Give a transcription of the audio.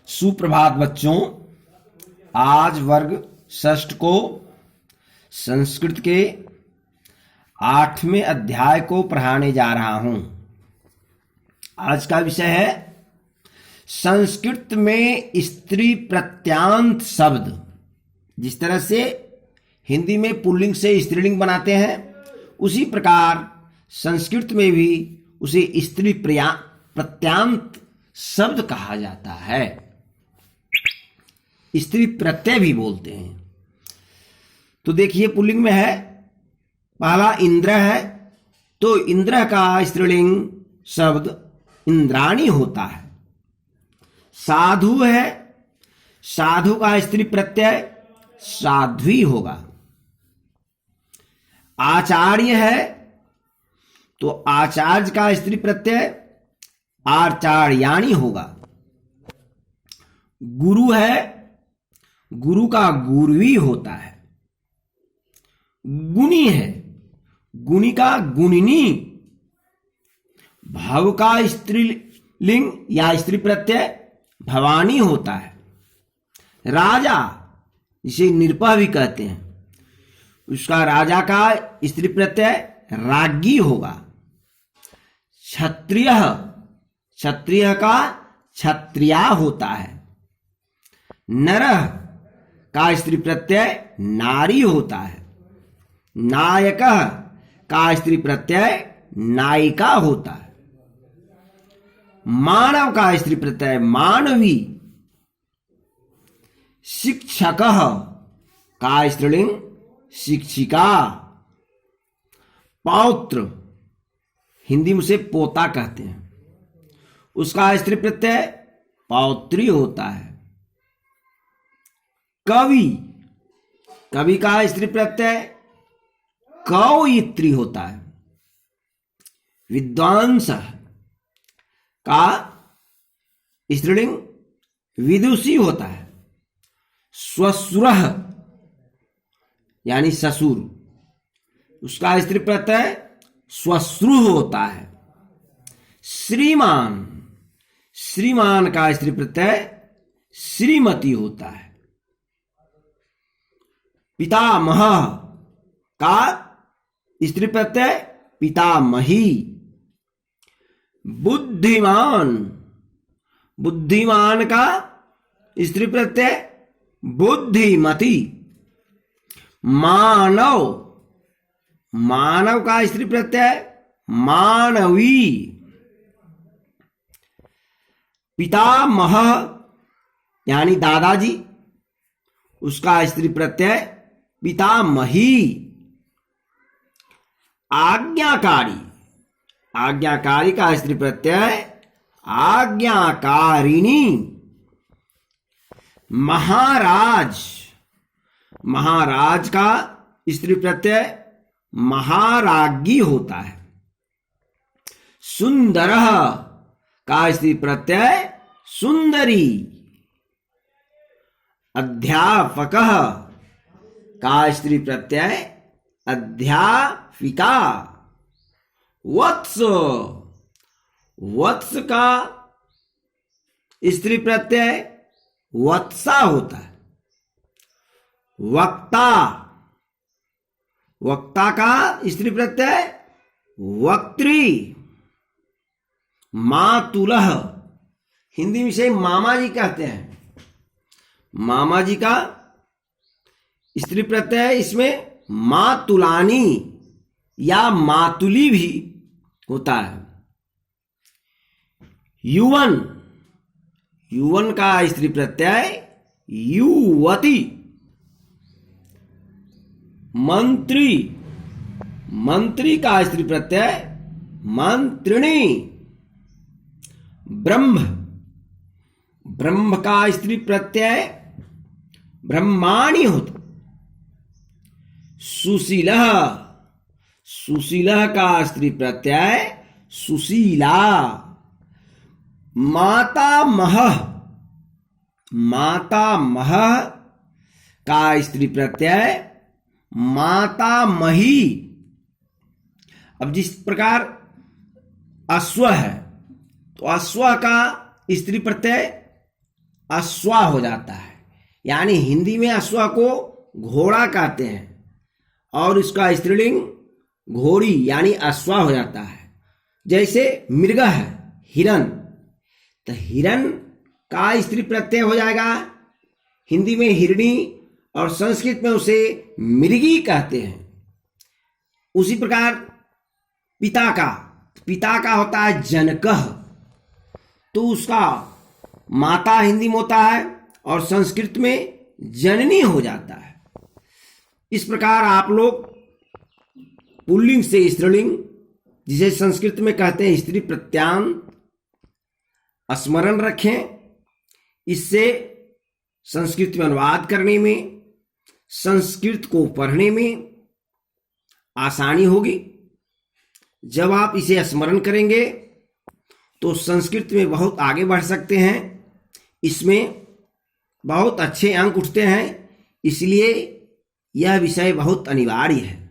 सुप्रभात बच्चों। आज वर्ग षष्ठ को संस्कृत के 8वें अध्याय को पढ़ाने जा रहा हूं। आज का विषय है संस्कृत में स्त्री प्रत्यांत शब्द। जिस तरह से हिंदी में पुल्लिंग से स्त्रीलिंग बनाते हैं, उसी प्रकार संस्कृत में भी उसे स्त्री प्रत्यांत शब्द कहा जाता है। स्त्री प्रत्यय भी बोलते हैं। तो देखिए, पुल्लिंग में है, पहला इंद्र है, तो इंद्र का स्त्रीलिंग शब्द इंद्राणी होता है। साधु है, साधु का स्त्री प्रत्यय साध्वी होगा। आचार्य है, तो आचार्य का स्त्री प्रत्यय आचार्याणी होगा। गुरु है, गुरु का गुरुवी होता है। गुणी है, गुणी का गुणिनी। भव का स्त्रीलिंग या स्त्री प्रत्यय भवानी होता है। राजा, जिसे निरपह भी कहते हैं, उसका राजा का स्त्री प्रत्यय राज्ञी होगा। क्षत्रिय, क्षत्रिय का क्षत्रिया होता है। नरः का स्त्री प्रत्यय नारी होता है। नायक का स्त्री प्रत्यय नायिका होता है। मानव का स्त्री प्रत्यय मानवी। शिक्षक का स्त्रीलिंग शिक्षिका। पौत्र, हिंदी में उसे पोता कहते हैं, उसका स्त्री प्रत्यय पौत्री होता है। कवि, कवि का स्त्री प्रत्यय कवयित्री होता है। विद्वांस का स्त्रीलिंग विदुषी होता है। श्वश्रुर यानी ससुर, उसका स्त्री प्रत्यय श्वश्रु होता है। श्रीमान, श्रीमान का स्त्री प्रत्यय श्रीमती होता है। पितामह का स्त्री प्रत्यय पितामही। बुद्धिमान, बुद्धिमान का स्त्री प्रत्यय बुद्धिमती। मानव, मानव का स्त्री प्रत्यय मानवी। पितामह यानी दादाजी, उसका स्त्री प्रत्यय पितामही। आज्ञाकारी, आज्ञाकारी का स्त्री प्रत्यय आज्ञाकारिणी। महाराज, महाराज का स्त्री प्रत्यय महाराज्ञी होता है। सुंदर का स्त्री प्रत्यय सुंदरी। अध्यापक का स्त्री प्रत्यय अध्यापिका। वत्स, वत्स का स्त्री प्रत्यय वत्सा होता है। वक्ता, वक्ता का स्त्री प्रत्यय वक्त्री। मातुलः, हिंदी में से मामा जी कहते हैं, मामा जी का स्त्री प्रत्यय इसमें मातुलानी या मातुली भी होता है। युवन, युवन का स्त्री प्रत्यय युवती। मंत्री, मंत्री का स्त्री प्रत्यय मंत्रिणी। ब्रह्म, ब्रह्म का स्त्री प्रत्यय ब्रह्माणी होता। सुशीलः, सुशीलः का स्त्री प्रत्यय सुशीला। मातामह, मातामह का स्त्री प्रत्यय मातामही। अब जिस प्रकार अश्व है, तो अश्व का स्त्री प्रत्यय अश्वा हो जाता है। यानी हिंदी में अश्वा को घोड़ा कहते हैं और इसका स्त्रीलिंग घोड़ी यानी अश्वा हो जाता है। जैसे मृग है हिरन, तो हिरन का स्त्री प्रत्यय हो जाएगा हिंदी में हिरणी और संस्कृत में उसे मृगी कहते हैं। उसी प्रकार पिता का होता है जनकः, तो उसका माता हिंदी में होता है और संस्कृत में जननी हो जाता है। इस प्रकार आप लोग पुल्लिंग से स्त्रीलिंग, जिसे संस्कृत में कहते हैं स्त्री प्रत्यांत, स्मरण रखें। इससे संस्कृत में अनुवाद करने में, संस्कृत को पढ़ने में आसानी होगी। जब आप इसे स्मरण करेंगे तो संस्कृत में बहुत आगे बढ़ सकते हैं। इसमें बहुत अच्छे अंक उठते हैं, इसलिए यह विषय बहुत अनिवार्य है।